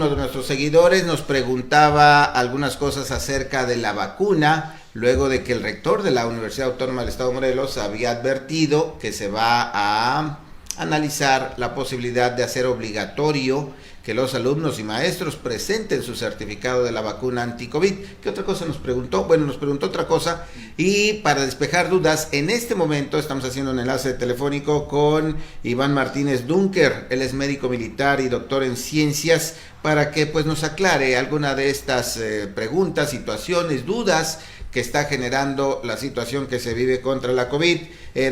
uno de nuestros seguidores nos preguntaba algunas cosas acerca de la vacuna, luego de que el rector de la Universidad Autónoma del Estado de Morelos había advertido que se va a analizar la posibilidad de hacer obligatorio que los alumnos y maestros presenten su certificado de la vacuna anti-COVID. ¿Qué otra cosa nos preguntó? Bueno, nos preguntó otra cosa, y para despejar dudas, en este momento estamos haciendo un enlace telefónico con Iván Martínez Dunker. Él es médico militar y doctor en ciencias, para que pues nos aclare alguna de estas preguntas, situaciones, dudas que está generando la situación que se vive contra la COVID.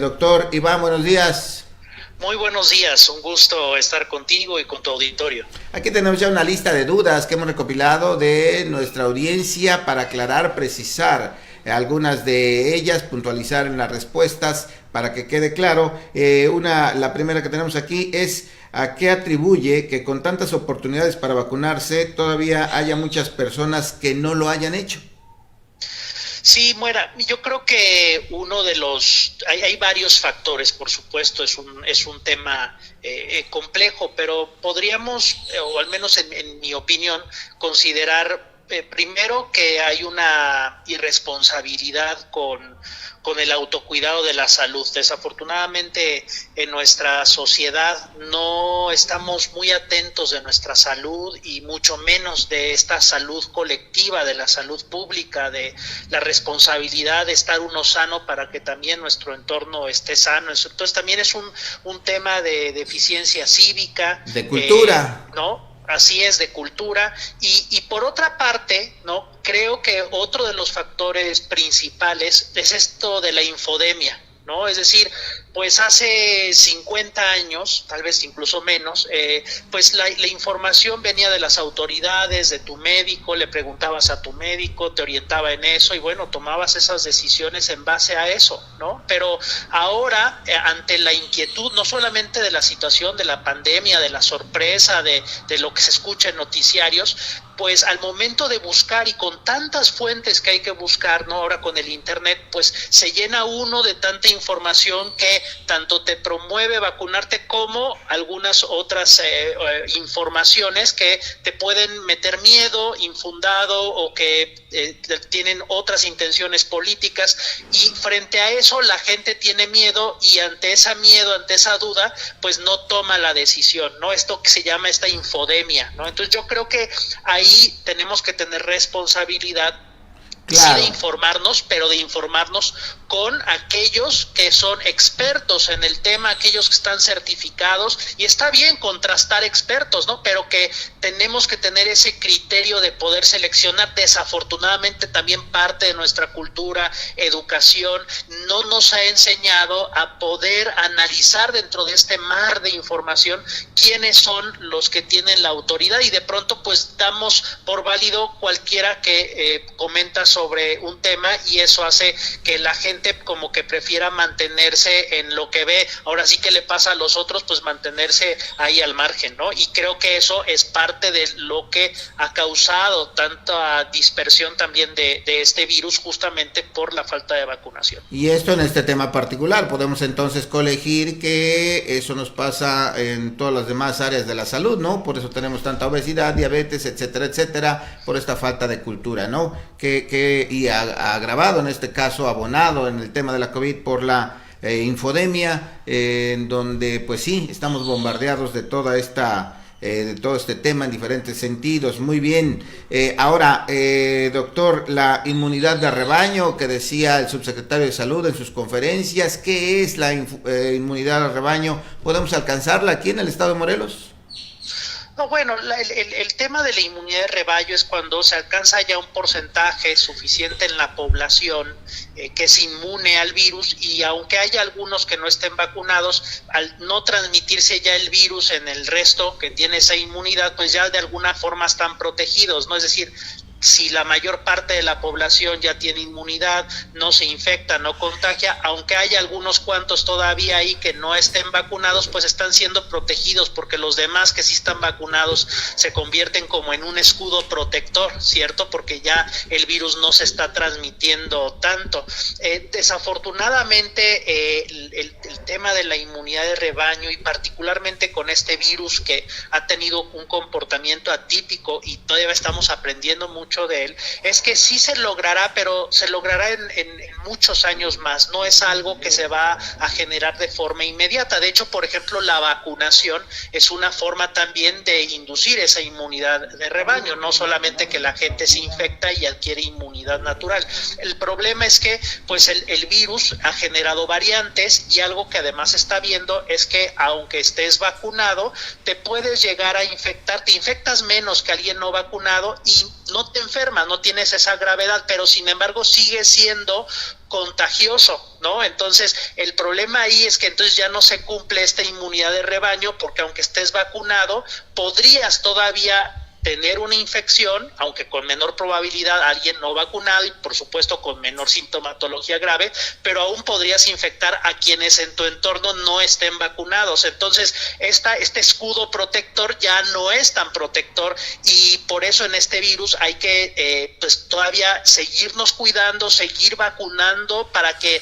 Doctor Iván, buenos días. Muy buenos días, un gusto estar contigo y con tu auditorio. Aquí tenemos ya una lista de dudas que hemos recopilado de nuestra audiencia para aclarar, precisar algunas de ellas, puntualizar en las respuestas para que quede claro. La primera que tenemos aquí es: ¿a qué atribuye que con tantas oportunidades para vacunarse todavía haya muchas personas que no lo hayan hecho? Sí, Muera, yo creo que hay varios factores, por supuesto, es un tema complejo, pero podríamos, o al menos en mi opinión, considerar primero que hay una irresponsabilidad con el autocuidado de la salud. Desafortunadamente en nuestra sociedad no estamos muy atentos de nuestra salud, y mucho menos de esta salud colectiva, de la salud pública, de la responsabilidad de estar uno sano para que también nuestro entorno esté sano. Entonces también es un tema de deficiencia cívica, de cultura, ¿no? Así es, de cultura. Y por otra parte, ¿no? Creo que otro de los factores principales es esto de la infodemia, ¿no? Es decir, pues hace 50 años, tal vez incluso menos, pues la información venía de las autoridades, de tu médico, le preguntabas a tu médico, te orientaba en eso, y bueno, tomabas esas decisiones en base a eso, ¿no? Pero ahora, ante la inquietud, no solamente de la situación de la pandemia, de la sorpresa, de lo que se escucha en noticiarios, pues al momento de buscar, y con tantas fuentes que hay que buscar, ¿no? Ahora con el internet, pues se llena uno de tanta información que tanto te promueve vacunarte como algunas otras informaciones que te pueden meter miedo infundado, o que tienen otras intenciones políticas, y frente a eso la gente tiene miedo, y ante ese miedo, ante esa duda, pues no toma la decisión, ¿no? Esto que se llama esta infodemia, ¿no? Entonces yo creo que ahí tenemos que tener responsabilidad. Claro. Sí, de informarnos, pero de informarnos con aquellos que son expertos en el tema, aquellos que están certificados, y está bien contrastar expertos, ¿no? Pero que tenemos que tener ese criterio de poder seleccionar. Desafortunadamente también parte de nuestra cultura, educación, no nos ha enseñado a poder analizar dentro de este mar de información quiénes son los que tienen la autoridad, y de pronto pues damos por válido cualquiera que comenta sobre un tema, y eso hace que la gente como que prefiera mantenerse en lo que ve. Ahora sí que le pasa a los otros, pues mantenerse ahí al margen, ¿no? Y creo que eso es parte de lo que ha causado tanta dispersión también de este virus, justamente por la falta de vacunación. Y esto en este tema particular, podemos entonces colegir que eso nos pasa en todas las demás áreas de la salud, ¿no? Por eso tenemos tanta obesidad, diabetes, etcétera, etcétera, por esta falta de cultura, ¿no? Y agravado en este caso, abonado en el tema de la COVID por la infodemia, en donde pues sí, estamos bombardeados de toda esta de todo este tema en diferentes sentidos. Muy bien. Ahora, doctor, la inmunidad de rebaño que decía el subsecretario de Salud en sus conferencias, ¿qué es la inmunidad de rebaño? ¿Podemos alcanzarla aquí en el estado de Morelos? No, bueno, el tema de la inmunidad de rebaño es cuando se alcanza ya un porcentaje suficiente en la población que es inmune al virus, y aunque haya algunos que no estén vacunados, al no transmitirse ya el virus en el resto que tiene esa inmunidad, pues ya de alguna forma están protegidos, ¿no? Es decir, si la mayor parte de la población ya tiene inmunidad, no se infecta, no contagia, aunque haya algunos cuantos todavía ahí que no estén vacunados, pues están siendo protegidos, porque los demás que sí están vacunados se convierten como en un escudo protector, ¿cierto? Porque ya el virus no se está transmitiendo tanto. Desafortunadamente, el tema de la inmunidad de rebaño, y particularmente con este virus que ha tenido un comportamiento atípico y todavía estamos aprendiendo mucho de él, es que sí se logrará, pero se logrará en muchos años más. No es algo que se va a generar de forma inmediata. De hecho, por ejemplo, la vacunación es una forma también de inducir esa inmunidad de rebaño, no solamente que la gente se infecta y adquiere inmunidad natural. El problema es que pues el virus ha generado variantes, y algo que además está viendo es que aunque estés vacunado, te puedes llegar a infectar, te infectas menos que alguien no vacunado y no te enfermas, no tienes esa gravedad, pero sin embargo sigue siendo contagioso, ¿no? Entonces el problema ahí es que entonces ya no se cumple esta inmunidad de rebaño, porque aunque estés vacunado, podrías todavía tener una infección, aunque con menor probabilidad a alguien no vacunado y por supuesto con menor sintomatología grave, pero aún podrías infectar a quienes en tu entorno no estén vacunados. Entonces este escudo protector ya no es tan protector, y por eso en este virus hay que pues todavía seguirnos cuidando, seguir vacunando, para que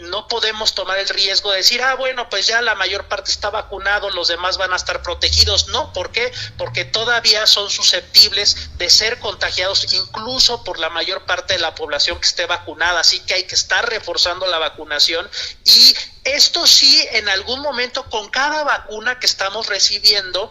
no podemos tomar el riesgo de decir, bueno, pues ya la mayor parte está vacunado, los demás van a estar protegidos. No, ¿por qué? Porque todavía son susceptibles de ser contagiados incluso por la mayor parte de la población que esté vacunada, así que hay que estar reforzando la vacunación. Y esto sí, en algún momento con cada vacuna que estamos recibiendo,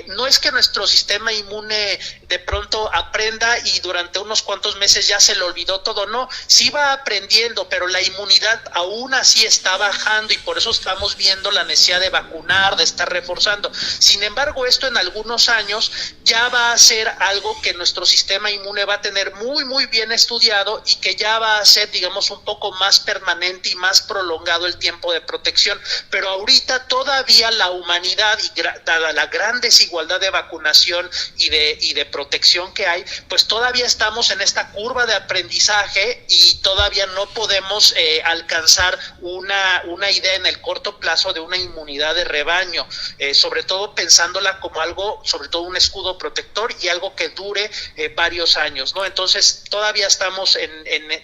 no es que nuestro sistema inmune de pronto aprenda y durante unos cuantos meses ya se le olvidó todo, no, sí va aprendiendo, pero la inmunidad aún así está bajando, y por eso estamos viendo la necesidad de vacunar, de estar reforzando. Sin embargo, esto en algunos años ya va a ser algo que nuestro sistema inmune va a tener muy, muy bien estudiado, y que ya va a ser, digamos, un poco más permanente y más prolongado el tiempo de protección. Pero ahorita todavía la humanidad, y dada la gran desigualdad de vacunación y de protección que hay, pues todavía estamos en esta curva de aprendizaje, y todavía no podemos alcanzar una idea en el corto plazo de una inmunidad de rebaño, sobre todo pensándola como algo, sobre todo un escudo protector y algo que dure varios años, ¿no? Entonces todavía estamos en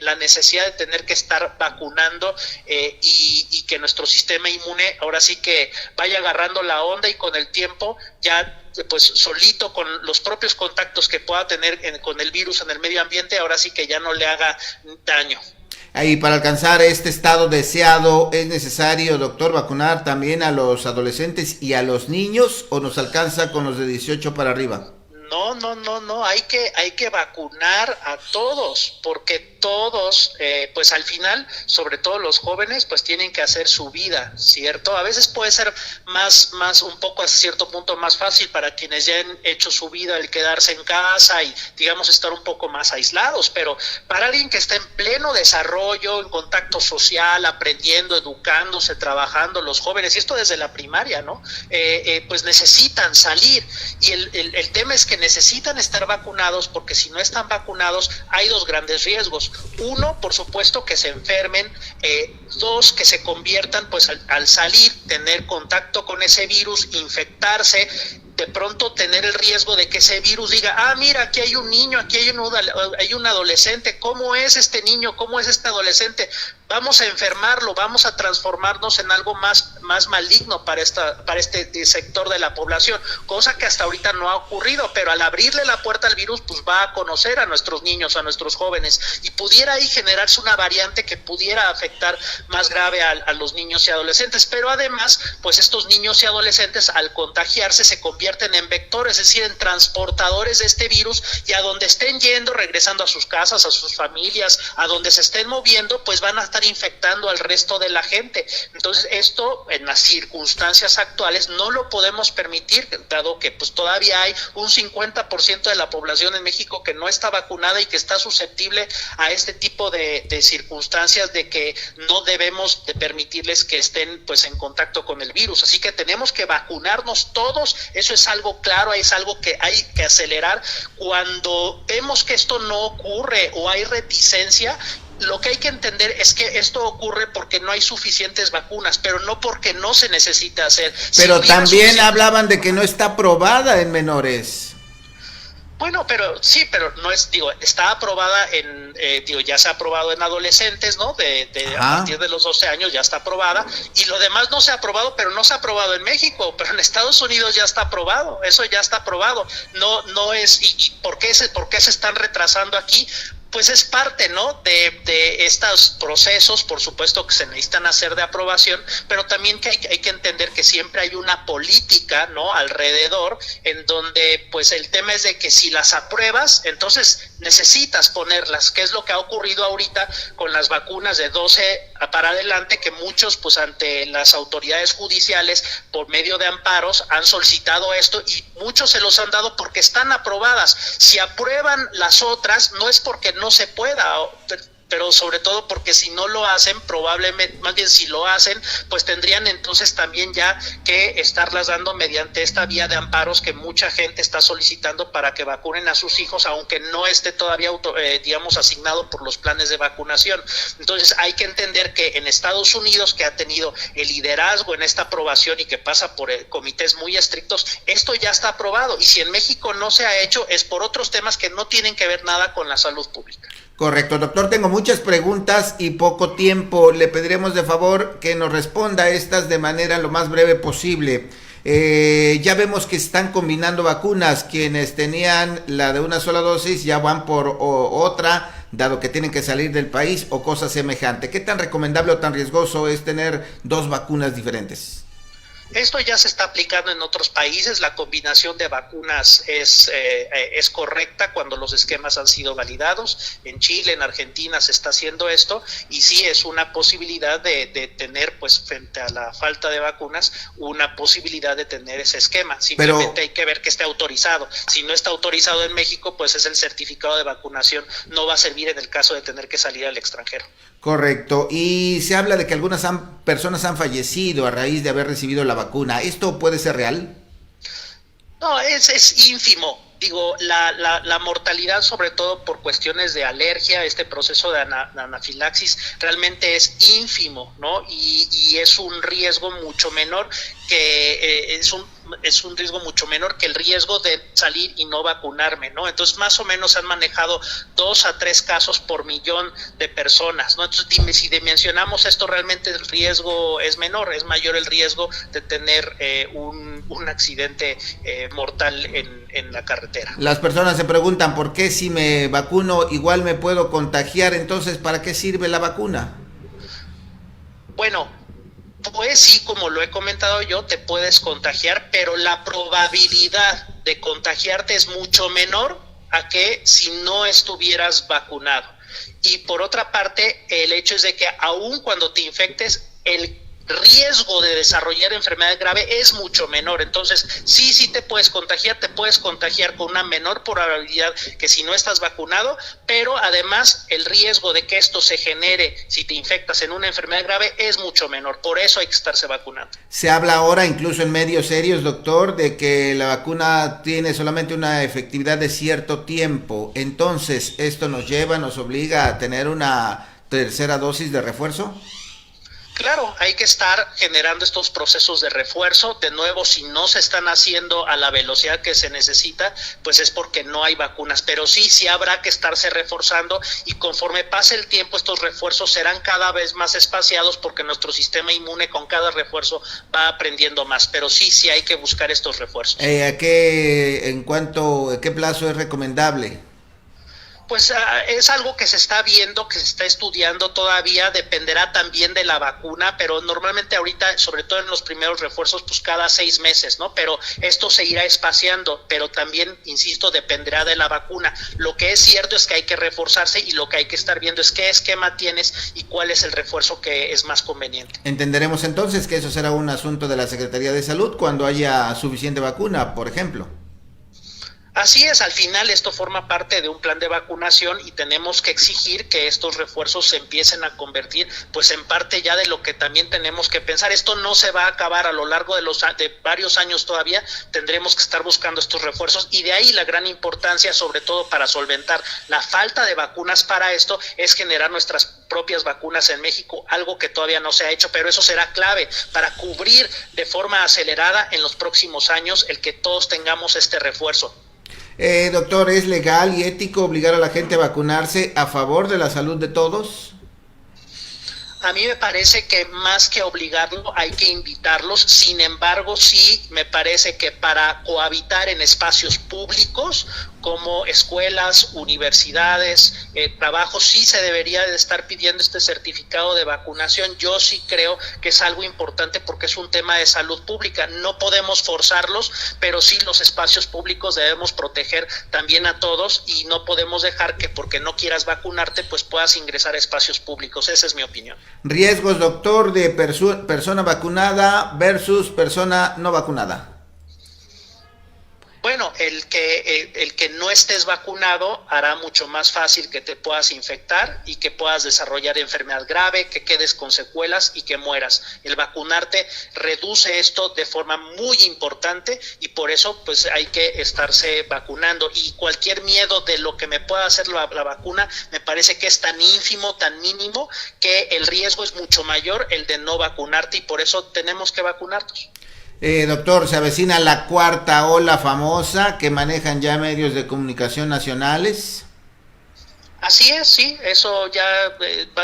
la necesidad de tener que estar vacunando, y que nuestro sistema inmune ahora sí que vaya agarrando la onda, y con el tiempo ya pues solito, con los propios contactos que pueda tener con el virus en el medio ambiente, ahora sí que ya no le haga daño. Y para alcanzar este estado deseado, ¿es necesario, doctor, vacunar también a los adolescentes y a los niños, o nos alcanza con los de 18 para arriba? No, hay que vacunar a todos, porque todos, pues al final, sobre todo los jóvenes, pues tienen que hacer su vida, ¿cierto? A veces puede ser más un poco a cierto punto más fácil para quienes ya han hecho su vida el quedarse en casa y, digamos, estar un poco más aislados, pero para alguien que está en pleno desarrollo, en contacto social, aprendiendo, educándose, trabajando, los jóvenes, y esto desde la primaria, ¿no? Pues necesitan salir, y el tema es que necesitan estar vacunados, porque si no están vacunados hay dos grandes riesgos. Uno, por supuesto, que se enfermen. Dos, que se conviertan, pues al salir, tener contacto con ese virus, infectarse, de pronto tener el riesgo de que ese virus diga, mira, aquí hay un niño, aquí hay un adolescente, ¿cómo es este niño? ¿Cómo es este adolescente? Vamos a enfermarlo, vamos a transformarnos en algo más maligno para este sector de la población, cosa que hasta ahorita no ha ocurrido, pero al abrirle la puerta al virus, pues va a conocer a nuestros niños, a nuestros jóvenes, y pudiera ahí generarse una variante que pudiera afectar más grave a los niños y adolescentes. Pero además, pues estos niños y adolescentes, al contagiarse, se convierten en vectores, es decir, en transportadores de este virus, y a donde estén yendo, regresando a sus casas, a sus familias, a donde se estén moviendo, pues van a estar infectando al resto de la gente. Entonces esto, en las circunstancias actuales, no lo podemos permitir, dado que pues todavía hay un 50% de la población en México que no está vacunada y que está susceptible a este tipo de circunstancias, de que no debemos de permitirles que estén pues en contacto con el virus. Así que tenemos que vacunarnos todos, eso es algo claro, es algo que hay que acelerar. Cuando vemos que esto no ocurre o hay reticencia, lo que hay que entender es que esto ocurre porque no hay suficientes vacunas, pero no porque no se necesita hacer. Pero si también hablaban de que no está aprobada en menores. Bueno, pero sí, pero no es, está aprobada ya se ha aprobado en adolescentes, ¿no? A partir de los 12 años ya está aprobada, y lo demás no se ha aprobado, pero no se ha aprobado en México, pero en Estados Unidos ya está aprobado, eso ya está aprobado. No es, ¿y por qué se están retrasando aquí? Pues es parte, ¿no? de estos procesos, por supuesto, que se necesitan hacer de aprobación, pero también que hay que entender que siempre hay una política, ¿no? Alrededor, en donde pues el tema es de que si las apruebas, entonces necesitas ponerlas, que es lo que ha ocurrido ahorita con las vacunas de 12 para adelante, que muchos pues ante las autoridades judiciales por medio de amparos han solicitado esto, y muchos se los han dado porque están aprobadas. Si aprueban las otras, no es porque no se pueda, pero sobre todo porque si no lo hacen, probablemente, más bien si lo hacen, pues tendrían entonces también ya que estarlas dando mediante esta vía de amparos que mucha gente está solicitando para que vacunen a sus hijos, aunque no esté todavía asignado por los planes de vacunación. Entonces hay que entender que en Estados Unidos, que ha tenido el liderazgo en esta aprobación y que pasa por comités muy estrictos, esto ya está aprobado, y si en México no se ha hecho es por otros temas que no tienen que ver nada con la salud pública. Correcto, doctor, tengo muchas preguntas y poco tiempo. Le pediremos de favor que nos responda a estas de manera lo más breve posible. Ya vemos que están combinando vacunas. Quienes tenían la de una sola dosis ya van por otra, dado que tienen que salir del país o cosa semejante. ¿Qué tan recomendable o tan riesgoso es tener dos vacunas diferentes? Esto ya se está aplicando en otros países. La combinación de vacunas es correcta cuando los esquemas han sido validados. En Chile, en Argentina se está haciendo esto, y sí es una posibilidad de tener, pues frente a la falta de vacunas, una posibilidad de tener ese esquema. Simplemente hay que ver que esté autorizado. Si no está autorizado en México, pues es el certificado de vacunación. No va a servir en el caso de tener que salir al extranjero. Correcto. Y se habla de que algunas personas han fallecido a raíz de haber recibido la vacuna. ¿Esto puede ser real? No, es ínfimo. La mortalidad, sobre todo por cuestiones de alergia, este proceso de anafilaxis, realmente es ínfimo, ¿no? Y es un riesgo mucho menor que es un riesgo mucho menor que el riesgo de salir y no vacunarme, ¿no? Entonces, más o menos han manejado 2 a 3 casos por millón de personas, ¿no? Entonces, si dimensionamos esto, realmente el riesgo es menor, es mayor el riesgo de tener un accidente mortal en la carretera. Las personas se preguntan, ¿por qué si me vacuno igual me puedo contagiar? Entonces, ¿para qué sirve la vacuna? Bueno, pues sí, como lo he comentado yo, te puedes contagiar, pero la probabilidad de contagiarte es mucho menor a que si no estuvieras vacunado. Y por otra parte, el hecho es de que aun cuando te infectes, el riesgo de desarrollar enfermedad grave es mucho menor. Entonces, sí te puedes contagiar con una menor probabilidad que si no estás vacunado, pero además el riesgo de que esto se genere si te infectas en una enfermedad grave es mucho menor. Por eso hay que estarse vacunando. Se habla ahora, incluso en medios serios, doctor, de que la vacuna tiene solamente una efectividad de cierto tiempo. Entonces, ¿esto nos obliga a tener una tercera dosis de refuerzo? Claro, hay que estar generando estos procesos de refuerzo. De nuevo, si no se están haciendo a la velocidad que se necesita, pues es porque no hay vacunas. Pero sí habrá que estarse reforzando, y conforme pase el tiempo, estos refuerzos serán cada vez más espaciados porque nuestro sistema inmune con cada refuerzo va aprendiendo más. Pero sí hay que buscar estos refuerzos. ¿A qué plazo es recomendable? Pues es algo que se está viendo, que se está estudiando todavía, dependerá también de la vacuna, pero normalmente ahorita, sobre todo en los primeros refuerzos, pues cada 6 meses, ¿no? Pero esto se irá espaciando, pero también, insisto, dependerá de la vacuna. Lo que es cierto es que hay que reforzarse, y lo que hay que estar viendo es qué esquema tienes y cuál es el refuerzo que es más conveniente. Entenderemos entonces que eso será un asunto de la Secretaría de Salud cuando haya suficiente vacuna, por ejemplo. Así es, al final esto forma parte de un plan de vacunación y tenemos que exigir que estos refuerzos se empiecen a convertir pues en parte ya de lo que también tenemos que pensar. Esto no se va a acabar a lo largo de varios años todavía, tendremos que estar buscando estos refuerzos y de ahí la gran importancia, sobre todo para solventar la falta de vacunas para esto, es generar nuestras propias vacunas en México, algo que todavía no se ha hecho, pero eso será clave para cubrir de forma acelerada en los próximos años el que todos tengamos este refuerzo. Doctor, ¿es legal y ético obligar a la gente a vacunarse a favor de la salud de todos? A mí me parece que más que obligarlo hay que invitarlos, sin embargo sí me parece que para cohabitar en espacios públicos como escuelas, universidades, trabajos, sí se debería de estar pidiendo este certificado de vacunación. Yo sí creo que es algo importante porque es un tema de salud pública, no podemos forzarlos, pero sí los espacios públicos debemos proteger también a todos y no podemos dejar que porque no quieras vacunarte pues puedas ingresar a espacios públicos, esa es mi opinión. Riesgos, doctor, de persona vacunada versus persona no vacunada. Bueno, el que no estés vacunado hará mucho más fácil que te puedas infectar y que puedas desarrollar enfermedad grave, que quedes con secuelas y que mueras. El vacunarte reduce esto de forma muy importante y por eso pues hay que estarse vacunando y cualquier miedo de lo que me pueda hacer la vacuna me parece que es tan ínfimo, tan mínimo que el riesgo es mucho mayor el de no vacunarte y por eso tenemos que vacunarnos. Doctor, se avecina la cuarta ola famosa que manejan ya medios de comunicación nacionales. Así es, sí, eso ya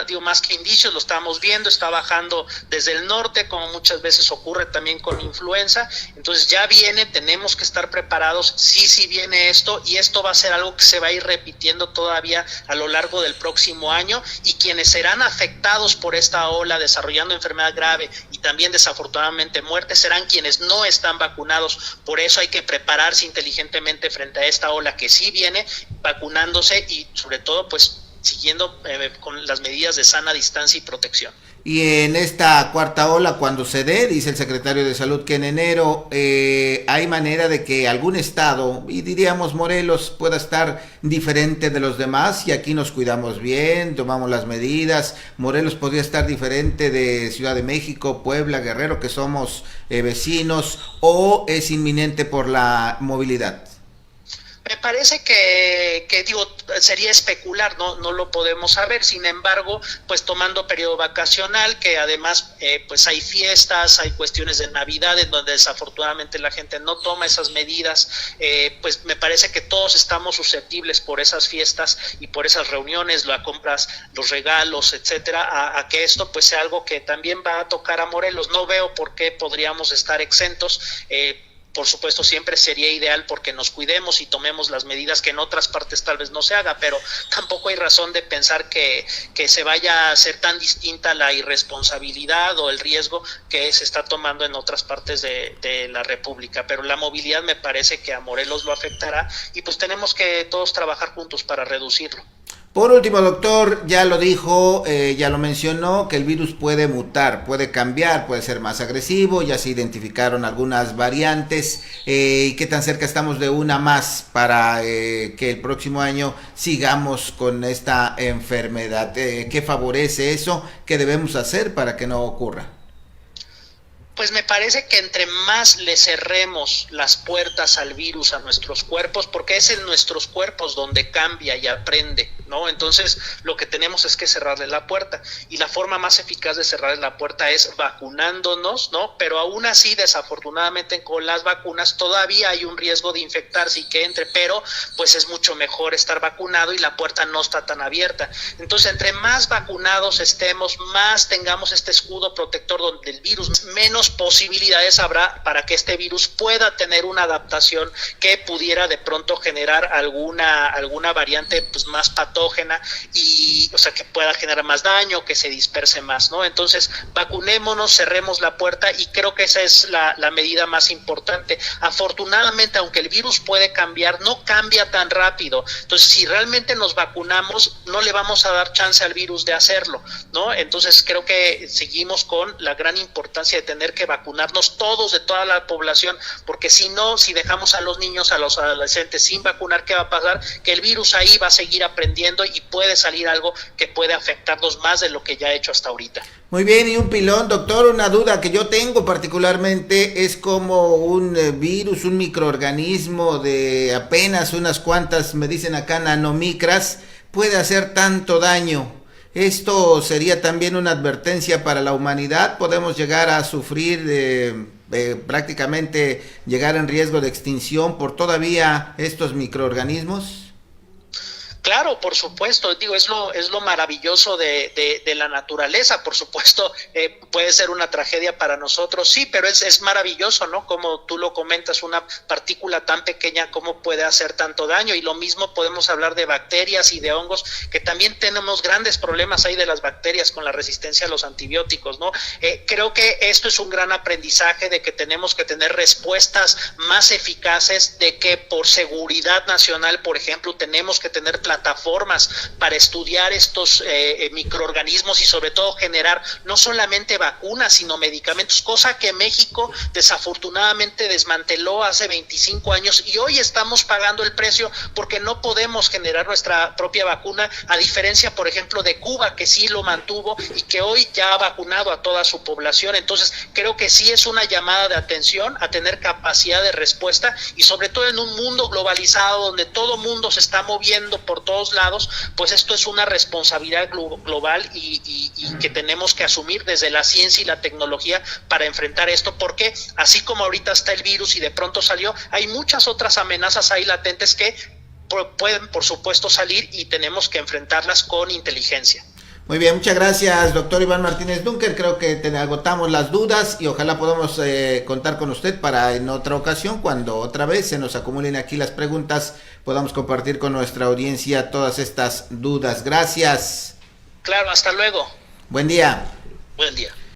digo, más que indicios, lo estamos viendo, está bajando desde el norte, como muchas veces ocurre también con influenza, entonces ya viene, tenemos que estar preparados, sí viene esto, y esto va a ser algo que se va a ir repitiendo todavía a lo largo del próximo año, y quienes serán afectados por esta ola, desarrollando enfermedad grave, y también desafortunadamente muerte, serán quienes no están vacunados, por eso hay que prepararse inteligentemente frente a esta ola que sí viene, vacunándose, y sobre todo pues siguiendo con las medidas de sana distancia y protección. Y en esta cuarta ola, cuando se dé, dice el secretario de Salud que en enero hay manera de que algún estado, y diríamos Morelos, pueda estar diferente de los demás, y aquí nos cuidamos bien, tomamos las medidas. Morelos podría estar diferente de Ciudad de México, Puebla, Guerrero, que somos vecinos, o es inminente por la movilidad. Me parece que digo, sería especular, no lo podemos saber, sin embargo, pues tomando periodo vacacional, que además pues hay fiestas, hay cuestiones de Navidad en donde desafortunadamente la gente no toma esas medidas, pues me parece que todos estamos susceptibles por esas fiestas y por esas reuniones, la compras, los regalos, etcétera, a que esto pues sea algo que también va a tocar a Morelos. No veo por qué podríamos estar exentos. Por supuesto, siempre sería ideal porque nos cuidemos y tomemos las medidas que en otras partes tal vez no se haga, pero tampoco hay razón de pensar que se vaya a ser tan distinta la irresponsabilidad o el riesgo que se está tomando en otras partes de la República. Pero la movilidad me parece que a Morelos lo afectará y pues tenemos que todos trabajar juntos para reducirlo. Por último, doctor, ya lo dijo, ya lo mencionó, que el virus puede mutar, puede cambiar, puede ser más agresivo, ya se identificaron algunas variantes, y qué tan cerca estamos de una más para que el próximo año sigamos con esta enfermedad. ¿Qué favorece eso? ¿Qué debemos hacer para que no ocurra? Pues me parece que entre más le cerremos las puertas al virus, a nuestros cuerpos, porque es en nuestros cuerpos donde cambia y aprende, ¿no? Entonces lo que tenemos es que cerrarle la puerta, y la forma más eficaz de cerrarle la puerta es vacunándonos, ¿no? Pero aún así, desafortunadamente con las vacunas todavía hay un riesgo de infectarse y que entre, pero pues es mucho mejor estar vacunado y la puerta no está tan abierta. Entonces entre más vacunados estemos, más tengamos este escudo protector donde el virus menos posibilidades habrá para que este virus pueda tener una adaptación que pudiera de pronto generar alguna variante pues más patógena patógena y, o sea, que pueda generar más daño, que se disperse más, ¿no? Entonces, vacunémonos, cerremos la puerta y creo que esa es la medida más importante. Afortunadamente, aunque el virus puede cambiar, no cambia tan rápido. Entonces, si realmente nos vacunamos, no le vamos a dar chance al virus de hacerlo, ¿no? Entonces, creo que seguimos con la gran importancia de tener que vacunarnos todos, de toda la población, porque si no, si dejamos a los niños, a los adolescentes sin vacunar, ¿qué va a pasar? Que el virus ahí va a seguir aprendiendo y puede salir algo que puede afectarnos más de lo que ya ha hecho hasta ahorita. Muy bien, y un pilón, doctor, una duda que yo tengo particularmente es como un virus, un microorganismo de apenas unas cuantas, me dicen acá, nanomicras, puede hacer tanto daño. ¿Esto sería también una advertencia para la humanidad? ¿Podemos llegar a sufrir, prácticamente llegar en riesgo de extinción por todavía estos microorganismos? Claro, por supuesto, digo, es lo maravilloso de la naturaleza, por supuesto, puede ser una tragedia para nosotros, sí, pero es maravilloso, ¿no? Como tú lo comentas, una partícula tan pequeña, cómo puede hacer tanto daño, y lo mismo podemos hablar de bacterias y de hongos, que también tenemos grandes problemas ahí de las bacterias con la resistencia a los antibióticos, ¿no? Creo que esto es un gran aprendizaje de que tenemos que tener respuestas más eficaces, de que por seguridad nacional, por ejemplo, tenemos que tener plataformas para estudiar estos microorganismos y sobre todo generar no solamente vacunas sino medicamentos, cosa que México desafortunadamente desmanteló hace 25 años y hoy estamos pagando el precio porque no podemos generar nuestra propia vacuna, a diferencia por ejemplo de Cuba, que sí lo mantuvo y que hoy ya ha vacunado a toda su población. Entonces creo que sí es una llamada de atención a tener capacidad de respuesta y sobre todo en un mundo globalizado donde todo mundo se está moviendo por todos lados, pues esto es una responsabilidad global y que tenemos que asumir desde la ciencia y la tecnología para enfrentar esto, porque así como ahorita está el virus y de pronto salió, hay muchas otras amenazas ahí latentes que pueden por supuesto salir y tenemos que enfrentarlas con inteligencia. Muy bien, muchas gracias, doctor Iván Martínez Dunker. Creo que agotamos las dudas y ojalá podamos contar con usted para en otra ocasión, cuando otra vez se nos acumulen aquí las preguntas, podamos compartir con nuestra audiencia todas estas dudas. Gracias. Claro, hasta luego. Buen día. Buen día.